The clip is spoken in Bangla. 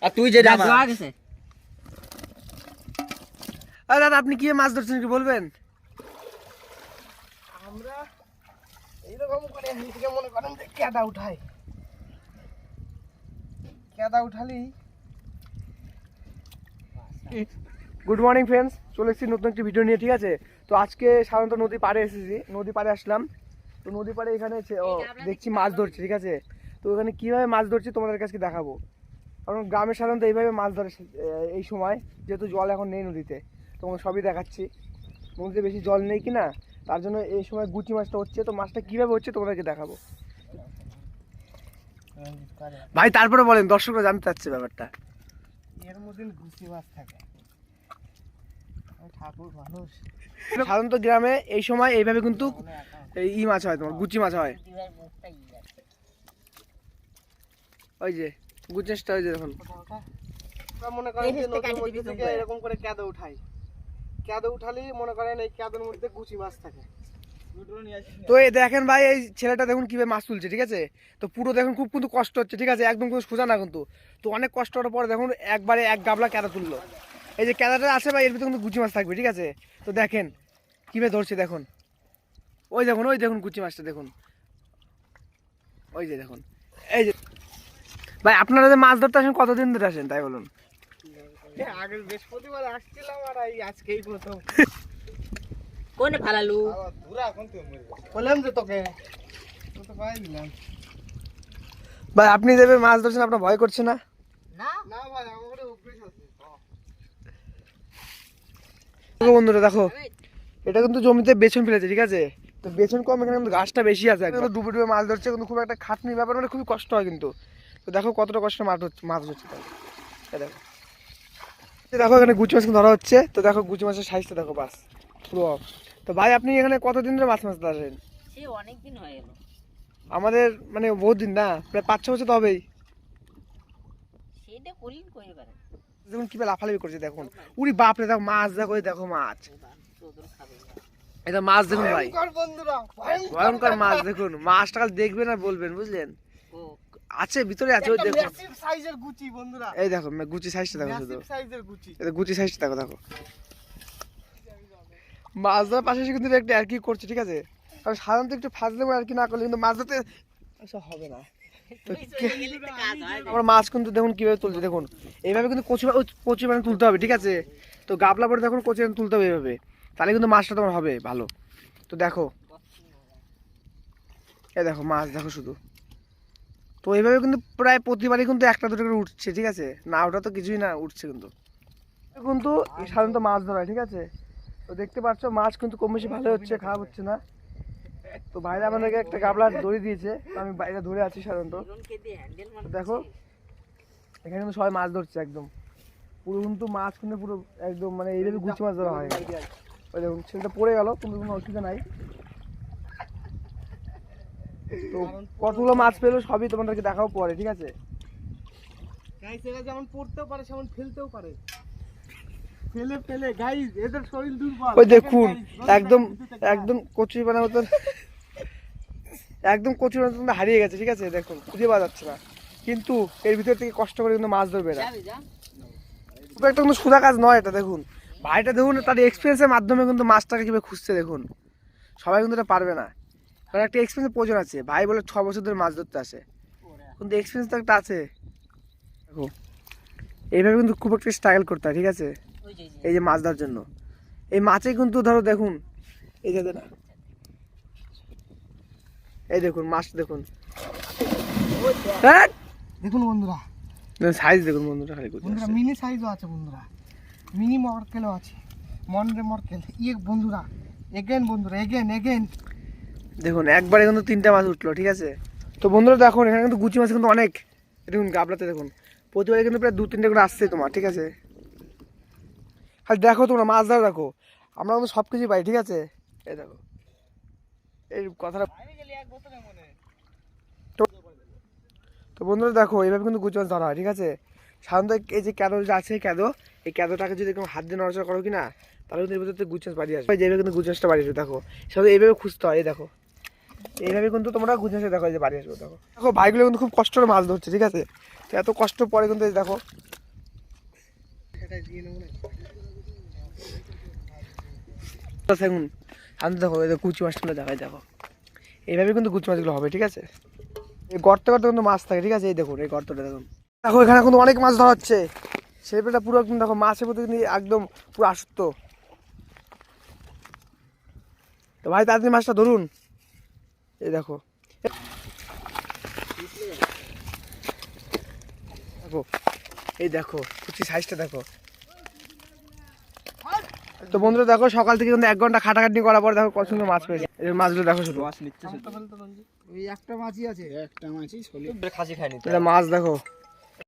আর তুই যে যা গেছে। আরে দাদা আপনি কি মাছ ধরছেন কি বলবেন? আমরা এইরকম করে এদিকে মনে করেন যে কেদা উঠাই, কেদা উঠালি। গুড মর্নিং ফ্রেন্ডস, চলে এসেছি নতুন একটি ভিডিও নিয়ে, ঠিক আছে? তো আজকে সাধারণত নদী পাড়ে এসেছি, নদী পাড়ে আসলাম। তো নদী পাড়ে এখানে দেখছি মাছ ধরছে, ঠিক আছে? তো এখানে কীভাবে মাছ ধরছি তোমাদের কাছে দেখাবো। কারণ গ্রামে সাধারণত এইভাবে মাছ ধরে এই সময়, যেহেতু জল এখন নেই নদীতে, তোমাকে সবই দেখাচ্ছি। নদীতে বেশি জল নেই কি না, তার জন্য এই সময় গুচি মাছটা হচ্ছে। তো মাছটা কীভাবে হচ্ছে তোমাদেরকে দেখাবো। ভাই তারপরে বলেন, দর্শকরা জানতে চাচ্ছে ব্যাপারটা। এর মধ্যে গুচি মাছ থাকে, ঠাকুর মানুষ। সাধারণত গ্রামে এই সময় এইভাবে কিন্তু এই মাছ হয়, তোমার গুচি মাছ হয়। ওই যে গুচি মাছটা, ওই যে দেখুন। মনে করেন যে নদীর মধ্যে থেকে এরকম করে কেদা উঠাই, কেদা উঠালি মনে করেন এই কেদার মধ্যে গুচি মাছ থাকে। তো এই দেখেন ভাই, এই ছেলেটা দেখুন কিভাবে মাছ তুলছে, ঠিক আছে? তো পুরো দেখুন খুব কিন্তু কষ্ট হচ্ছে, ঠিক আছে? একদম কিন্তু সোজা না কিন্তু। তো অনেক কষ্ট হওয়ার পরে দেখুন একবারে এক গাবলা কেদা তুললো। এই যে কেদাটা আছে ভাই, এর ভিতরে কিন্তু গুচি মাছ থাকবে, ঠিক আছে? তো দেখেন কিভাবে ধরছে, দেখুন। ওই দেখুন, ওই দেখুন গুচি মাছটা দেখুন, ওই যে দেখুন। এই যে ভাই, আপনারা যে মাছ ধরতে আসেন কতদিন ধরে আসেন তাই বলুন? আগের বৃহস্পতিবার আসছিলাম আর আজকেই প্রথম। কোনে ফালালু বললাম যে তোকে তো পাই দিলাম। ভাই আপনি যাবে মাছ ধরছেন, আপনার ভয় করছে না? না না ভাই, আমার অভ্যাস আছে। বন্ধুরা দেখো, এটা কিন্তু জমিতে বেছন ফেলেছে, ঠিক আছে? তো বেছন কম, এখানে কিন্তু ঘাসটা বেশি আছে। একদম ডুবে ডুবে মাছ ধরছে, কিন্তু খুব একটা খাটনির ব্যাপার, মানে খুবই কষ্ট হয় কিন্তু। তো দেখো কতটা কষ্ট মাছ ধরছে তাই। দেখো দেখো এখানে গুচি মাছ ধরা হচ্ছে। তো দেখো গুচি মাছের সাইজটা দেখো, বাস পুরো। তো ভাই আপনি এখানে কতদিন ধরে মাছ ধরেন? সে অনেক দিন হয়ে গেল। আমাদের মানে বহুত দিন না, প্রায় 5-6 বছর তো হবেই। সেটা করিন কই পারে। দেখুন কিভাবে লাফালাফি করছে, দেখুন। উরি বাপরে, দেখো মাছ, দেখো এই দেখো মাছ, এটা মাছ দেখুন ভাই, বন্ধুরা ভয়ঙ্কর মাছ দেখুন। মাছটা কাল দেখবেন আর বলবেন, বুঝলেন? আছে ভিতরে আছে, ওই দেখো ম্যাসিভ সাইজের গুচি বন্ধুরা, এই দেখো গুচি সাইজটা দেখো, শুধু ম্যাসিভ সাইজের গুচি। এটা গুচি সাইজটা দেখো। দেখো মাছ ধরার পাশাপাশি কিন্তু একটা আর কি করছে, ঠিক আছে? কারণ সাধারণত একটু ফাজলে আর কি না করলে কিন্তু মাছ ধরতে আচ্ছা হবে না। তো আমার মাছ কিন্তু দেখুন কিভাবে তুলছে, দেখুন এইভাবে কিন্তু কচি মানে তুলতে হবে, ঠিক আছে? তো গাবলা পরে দেখুন কচি তুলতে হবে এইভাবে, তাহলে কিন্তু মাছটা তোমার হবে ভালো। তো দেখো এই দেখো মাছ দেখো শুধু। তো এইভাবে কিন্তু প্রায় প্রতিবারই কিন্তু একটা দুটো করে উঠছে, ঠিক আছে? না ওটা তো কিছুই না, উঠছে কিন্তু। কিন্তু সাধারণত মাছ ধরা, ঠিক আছে? তো দেখতে পাচ্ছ মাছ কিন্তু কম বেশি ভালো হচ্ছে, খারাপ হচ্ছে না। তো বাইরে আমাদেরকে একটা গাবলা দড়ি দিয়েছে, তো আমি বাইরে ধরে আছি সাধারণত। তো দেখো এখানে কিন্তু সবাই মাছ ধরছে, একদম পুরো কিন্তু মাছ কিন্তু পুরো একদম মানে এইভাবে গুচি মাছ ধরা হয়। ওই দেখুন ছেলেটা পড়ে গেল, কিন্তু কোনো অসুবিধা নাই। তো কতগুলো মাছ পেলো সবই তোমাদেরকে দেখাও পরে, ঠিক আছে? গাইস এরা যেমন পড়তেও পারে সেমন ফেলতেও পারে, ফেলে ফেলে গাইস এদের শরীর দুর্বল। ওই দেখুন একদম একদম কচি বানার মতন, একদম কচি বানার মতন হারিয়ে গেছে, ঠিক আছে? দেখুন খুঁজে পাওয়া যাচ্ছে না, কিন্তু এর ভিতর থেকে কষ্ট করে কিন্তু মাছ ধরবে না। খুব একটা কিন্তু সোজা কাজ নয় এটা। দেখুন ভাইটা দেখুন তার এক্সপিরিয়েন্সের মাধ্যমে কিন্তু মাছটাকে কীভাবে খুঁজছে, দেখুন। সবাই কিন্তু এটা পারবে না, কারণ একটা এক্সপিরিয়েন্সের প্রয়োজন আছে। ভাই বলে 6 বছর ধরে মাছ ধরতে আসে, কিন্তু এক্সপিরিয়েন্স তো একটা আছে। দেখো এইভাবে কিন্তু খুব একটা স্ট্রাগল করতে হয়, ঠিক আছে? এই যে মাছ ধরার জন্য এই মাছে কিন্তু ধরো দেখুন এই যে না, এই দেখুন মাছ দেখুন, দেখুন বন্ধুরা, সাইজ দেখুন বন্ধুরা, খালি বন্ধুরা মিনি সাইজও আছে বন্ধুরা, মিনি মরকেলও আছে, মনরে মরকেল বন্ধুরা। এগেন বন্ধুরা, এগেন দেখুন একবারে কিন্তু 3টা মাছ উঠলো, ঠিক আছে? তো বন্ধুরা দেখুন এখানে কিন্তু গুচি মাছ কিন্তু অনেক, দেখুন গাবলাতে দেখুন প্রতিবারে কিন্তু প্রায় 2-3টে করে আসছে তোমার, ঠিক আছে? খালি দেখো তোমরা মাছ ধরা দেখো, আমরা কিন্তু সব কিছুই পাই, ঠিক আছে? এই দেখো এই কথাটা। তো বন্ধুরা দেখো এইভাবে কিন্তু গুচি মাছ ধরা হয়, ঠিক আছে? সাধারণত এই যে ক্যাদো যে আছে, এই ক্যাদোটাকে যদি কোনো হাত দিয়ে নড়াচড়া করো কি না, তাহলে কিন্তু এর ভিতরে গুচি মাছ বাড়ি আসবে। যেভাবে কিন্তু গুচি মাছটা বাড়ি আসবে, দেখো সেটা এইভাবে খুঁজতে হয়। দেখো এইভাবে কিন্তু তোমরা গুচি মাছটা দেখো যে বাড়ি আসবে। দেখো দেখো ভাইগুলো কিন্তু খুব কষ্ট করে মাছ ধরছে, ঠিক আছে? তো এত কষ্ট পরে কিন্তু দেখো দেখুন শান্ত দেখো, এই কুচি মাছগুলো দেখায় দেখো, এইভাবে কিন্তু কুচি মাছগুলো হবে, ঠিক আছে। এই গর্তে গর্তে কিন্তু মাছ থাকে, ঠিক আছে। এই দেখুন এই গর্তটা দেখুন, দেখো এখানে কিন্তু অনেক মাছ ধরা হচ্ছে। ছেলেটা পুরো একদম দেখো মাছের প্রতি কিন্তু একদম পুরো আসক্ত। তো ভাই তাড়াতাড়ি মাছটা ধরুন। এই দেখো দেখো, এই দেখো কুচি সাইজটা দেখো। তো বন্ধুরা দেখো, সকাল থেকে কিন্তু 1 ঘন্টা খাটাখাটনি করার পর দেখো কত সুন্দর মাছ পেয়েছে। এই মাছগুলো দেখো শুধু, ওই একটা মাছই আছে, একটা মাছই এটা মাছ দেখো।